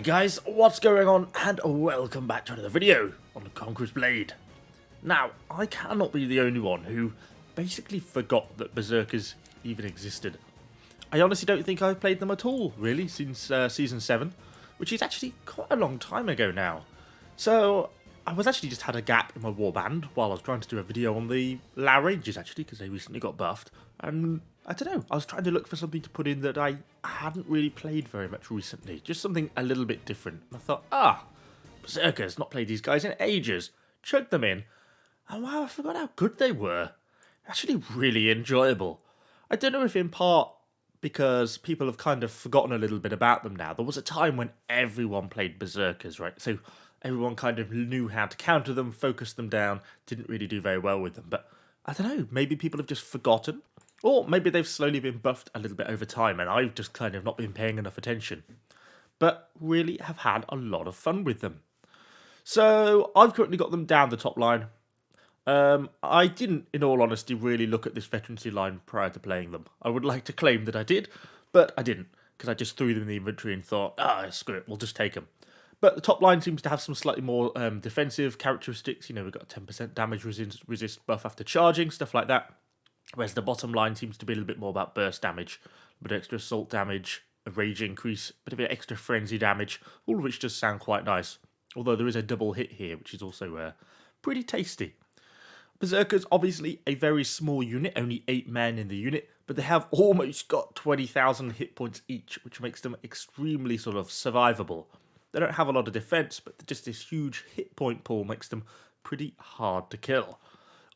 guys, what's going on, and welcome back to another video on the Conqueror's Blade. Now, I cannot be the only one who basically forgot that Berserkers even existed. I honestly don't think I've played them at all, really, since Season 7, which is actually quite a long time ago now. So, I was actually just had a gap in my warband while I was trying to do a video on the Lao Rangers, actually, because they recently got buffed, and I don't know, I was trying to look for something to put in that I hadn't really played very much recently. Just something a little bit different. And I thought, Berserkers, not played these guys in ages. Chugged them in. And wow, I forgot how good they were. Actually really enjoyable. I don't know if in part because people have kind of forgotten a little bit about them now. There was a time when everyone played Berserkers, right? So everyone kind of knew how to counter them, focus them down, didn't really do very well with them. But I don't know, maybe people have just forgotten. Or maybe they've slowly been buffed a little bit over time and I've just kind of not been paying enough attention. But really have had a lot of fun with them. So I've currently got them down the top line. I didn't, in all honesty, really look at this veterancy line prior to playing them. I would like to claim that I did, but I didn't. Because I just threw them in the inventory and thought, screw it, we'll just take them. But the top line seems to have some slightly more defensive characteristics. You know, we've got a 10% damage resist buff after charging, stuff like that. Whereas the bottom line seems to be a little bit more about burst damage, a bit of extra assault damage, a rage increase, a bit of extra frenzy damage, all of which does sound quite nice. Although there is a double hit here, which is also pretty tasty. Berserkers, obviously a very small unit, only 8 men in the unit, but they have almost got 20,000 hit points each, which makes them extremely sort of survivable. They don't have a lot of defense, but just this huge hit point pool makes them pretty hard to kill.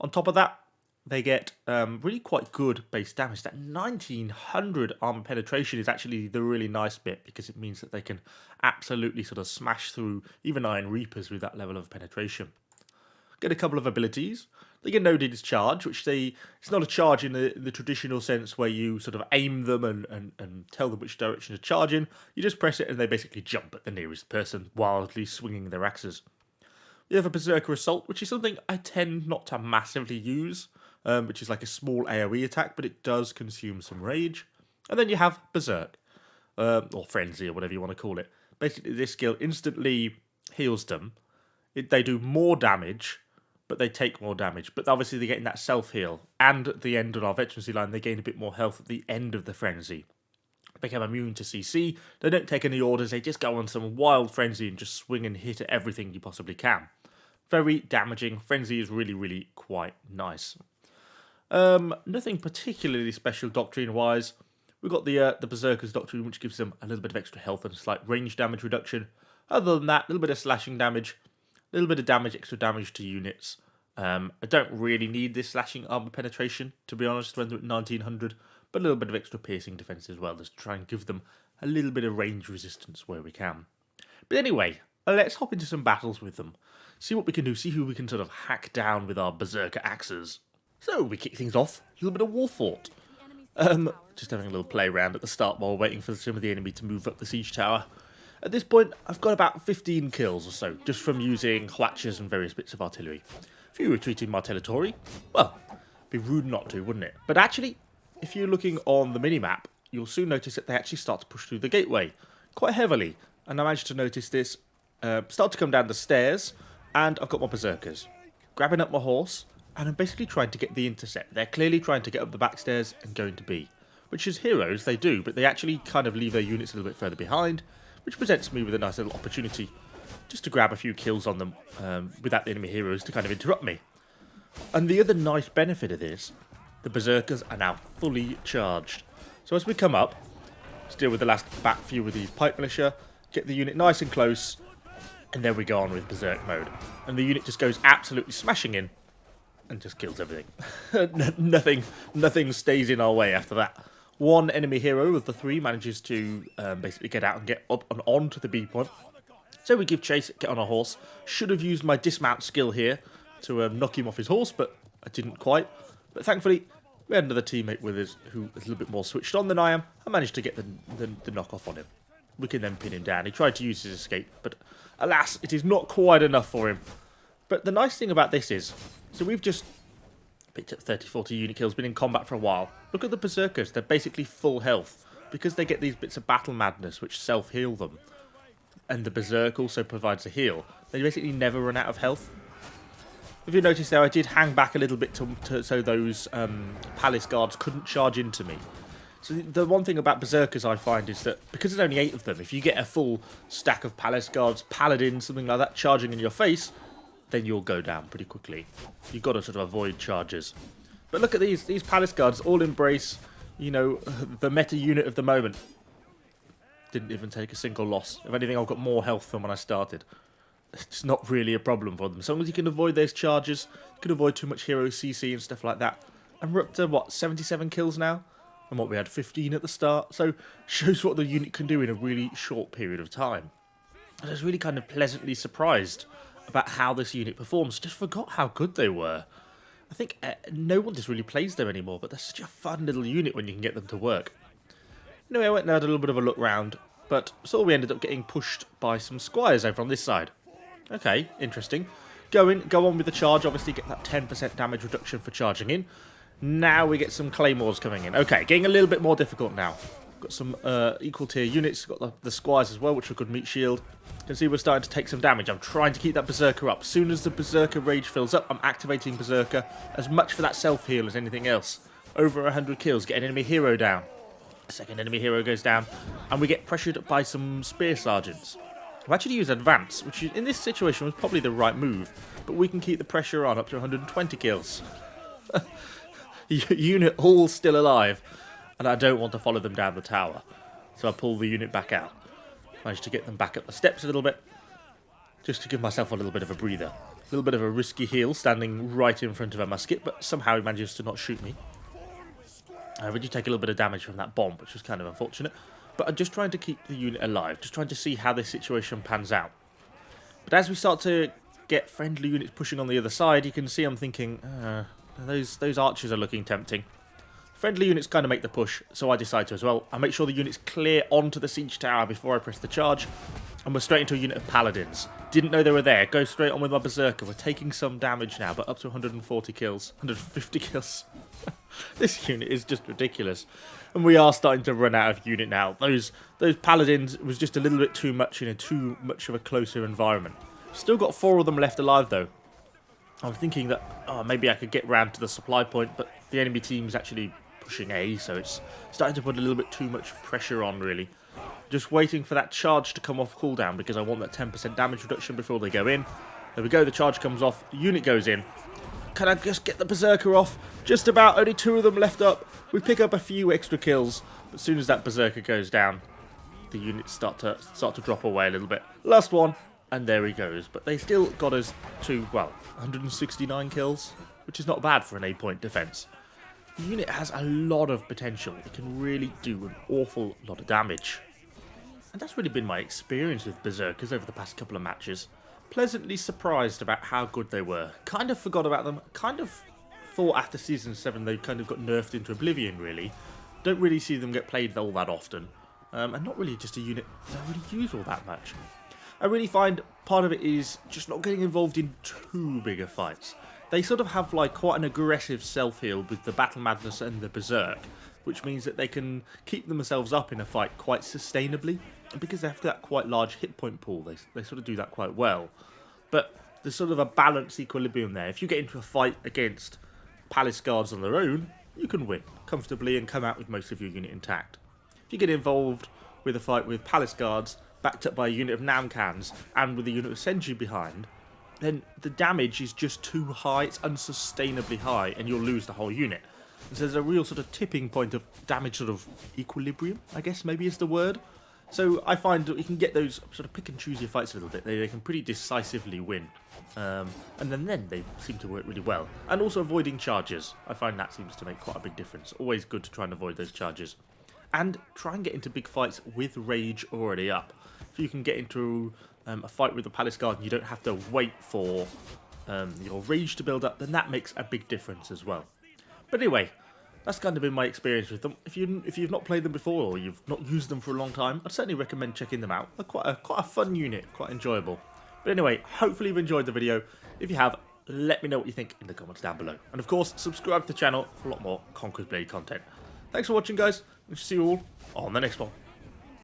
On top of that, they get really quite good base damage. That 1900 armor penetration is actually the really nice bit because it means that they can absolutely sort of smash through even Iron Reapers with that level of penetration. Get a couple of abilities. They get no discharge, which it's not a charge in the traditional sense where you sort of aim them and tell them which direction to charge in. You just press it and they basically jump at the nearest person, wildly swinging their axes. We have a Berserker Assault, which is something I tend not to massively use, which is like a small AoE attack, but it does consume some rage. And then you have Berserk, or Frenzy, or whatever you want to call it. Basically, this skill instantly heals them. They do more damage, but they take more damage. But obviously, they're getting that self-heal. And at the end of our veterancy line, they gain a bit more health at the end of the Frenzy. They become immune to CC. They don't take any orders. They just go on some wild Frenzy and just swing and hit at everything you possibly can. Very damaging. Frenzy is really, really quite nice. Nothing particularly special doctrine-wise. We've got the Berserker's Doctrine, which gives them a little bit of extra health and a slight range damage reduction. Other than that, a little bit of slashing damage, a little bit of damage, extra damage to units. I don't really need this slashing armor penetration, to be honest, when they're at 1900, but a little bit of extra piercing defense as well, just to try and give them a little bit of range resistance where we can. But anyway, let's hop into some battles with them. See what we can do, see who we can sort of hack down with our Berserker axes. So, we kick things off, a little bit of war fort. Just having a little play around at the start while waiting for some of the enemy to move up the siege tower. At this point, I've got about 15 kills or so, just from using hwachers and various bits of artillery. If you retreat in my territory, well, it'd be rude not to, wouldn't it? But actually, if you're looking on the minimap, you'll soon notice that they actually start to push through the gateway, quite heavily. And I managed to notice this, start to come down the stairs, and I've got my Berserkers. Grabbing up my horse, and I'm basically trying to get the intercept. They're clearly trying to get up the back stairs and going to B. Which as heroes, they do, but they actually kind of leave their units a little bit further behind, which presents me with a nice little opportunity just to grab a few kills on them without the enemy heroes to kind of interrupt me. And the other nice benefit of this, the Berserkers are now fully charged. So as we come up, deal with the last back few with these pipe militia, get the unit nice and close, and then we go on with Berserk mode. And the unit just goes absolutely smashing in, and just kills everything. Nothing stays in our way after that. One enemy hero of the 3 manages to basically get out and get up and on to the B point. So we give chase, get on our horse. Should have used my dismount skill here to knock him off his horse, but I didn't quite. But thankfully, we had another teammate with us who was a little bit more switched on than I am. I managed to get the knock off on him. We can then pin him down. He tried to use his escape, but alas, it is not quite enough for him. But the nice thing about this is, so we've just picked up 30-40 unit kills, been in combat for a while. Look at the Berserkers, they're basically full health, because they get these bits of battle madness which self-heal them. and the Berserk also provides a heal, they basically never run out of health. If you notice there, I did hang back a little bit so those Palace Guards couldn't charge into me. So the one thing about Berserkers I find is that because there's only 8 of them, if you get a full stack of Palace Guards, Paladins, something like that, charging in your face, then you'll go down pretty quickly. You've got to sort of avoid charges. But look at these Palace Guards, all embrace, you know, the meta unit of the moment. Didn't even take a single loss. If anything, I've got more health than when I started. It's not really a problem for them. As long as you can avoid those charges, you can avoid too much hero CC and stuff like that. And we're up to, what, 77 kills now? And what, we had 15 at the start? So, shows what the unit can do in a really short period of time. And I was really kind of pleasantly surprised about how this unit performs. Just forgot how good they were. I think no one just really plays them anymore, but they're such a fun little unit when you can get them to work. Anyway, I went and had a little bit of a look round, but saw we ended up getting pushed by some squires over on this side. Okay, interesting. Go on with the charge, obviously get that 10% damage reduction for charging in. Now we get some claymores coming in. Okay, getting a little bit more difficult now. Got some equal tier units, got the squires as well, which are good meat shield. You can see we're starting to take some damage. I'm trying to keep that Berserker up. As soon as the Berserker rage fills up, I'm activating Berserker as much for that self-heal as anything else. Over 100 kills, get an enemy hero down. Second enemy hero goes down, and we get pressured by some spear sergeants. I've actually used advance, which in this situation was probably the right move, but we can keep the pressure on up to 120 kills. Unit all still alive, and I don't want to follow them down the tower, so I pull the unit back out. Managed to get them back up the steps a little bit, just to give myself a little bit of a breather. A little bit of a risky heal, standing right in front of a musket, but somehow he manages to not shoot me. We do take a little bit of damage from that bomb, which was kind of unfortunate, but I'm just trying to keep the unit alive, just trying to see how this situation pans out. But as we start to get friendly units pushing on the other side, you can see I'm thinking, those archers are looking tempting. Friendly units kind of make the push, so I decide to as well. I make sure the units clear onto the siege tower before I press the charge, and we're straight into a unit of paladins. Didn't know they were there. Go straight on with my berserker. We're taking some damage now, but up to 140 kills, 150 kills. This unit is just ridiculous, and we are starting to run out of unit now. Those paladins was just a little bit too much in too much of a closer environment. Still got 4 of them left alive though. I'm thinking that maybe I could get round to the supply point, but the enemy team's actually pushing A, so it's starting to put a little bit too much pressure on, really. Just waiting for that charge to come off cooldown, because I want that 10% damage reduction before they go in. There we go, the charge comes off, the unit goes in. Can I just get the Berserker off? Just about, only 2 of them left up. We pick up a few extra kills, but as soon as that Berserker goes down, the units start to drop away a little bit. Last one, and there he goes. But they still got us to, well, 169 kills, which is not bad for an 8-point defense. The unit has a lot of potential. It can really do an awful lot of damage. And that's really been my experience with Berserkers over the past couple of matches. Pleasantly surprised about how good they were. Kind of forgot about them. Kind of thought after Season 7 they kind of got nerfed into oblivion, really. Don't really see them get played all that often. And not really just a unit that I really use all that much. I really find part of it is just not getting involved in too big of fights. They sort of have like quite an aggressive self-heal with the Battle Madness and the Berserk, which means that they can keep themselves up in a fight quite sustainably. And because they have that quite large hit point pool, they sort of do that quite well. But there's sort of a balanced equilibrium there. If you get into a fight against Palace Guards on their own, you can win comfortably and come out with most of your unit intact. If you get involved with a fight with Palace Guards, backed up by a unit of Namkhans, and with a unit of Senju behind, then the damage is just too high, it's unsustainably high, and you'll lose the whole unit. So there's a real sort of tipping point of damage sort of equilibrium, I guess maybe is the word. So I find that you can get those sort of pick and choose your fights a little bit. They can pretty decisively win. And then they seem to work really well. And also avoiding charges. I find that seems to make quite a big difference. Always good to try and avoid those charges. And try and get into big fights with rage already up. If you can get into a fight with the Palace Guard and you don't have to wait for your rage to build up, then that makes a big difference as well. But anyway, that's kind of been my experience with them. If you've not played them before or you've not used them for a long time, I'd certainly recommend checking them out. They're quite a fun unit, quite enjoyable. But anyway, hopefully you've enjoyed the video. If you have, let me know what you think in the comments down below. And of course, subscribe to the channel for a lot more Conqueror's Blade content. Thanks for watching, guys. We shall see you all on the next one.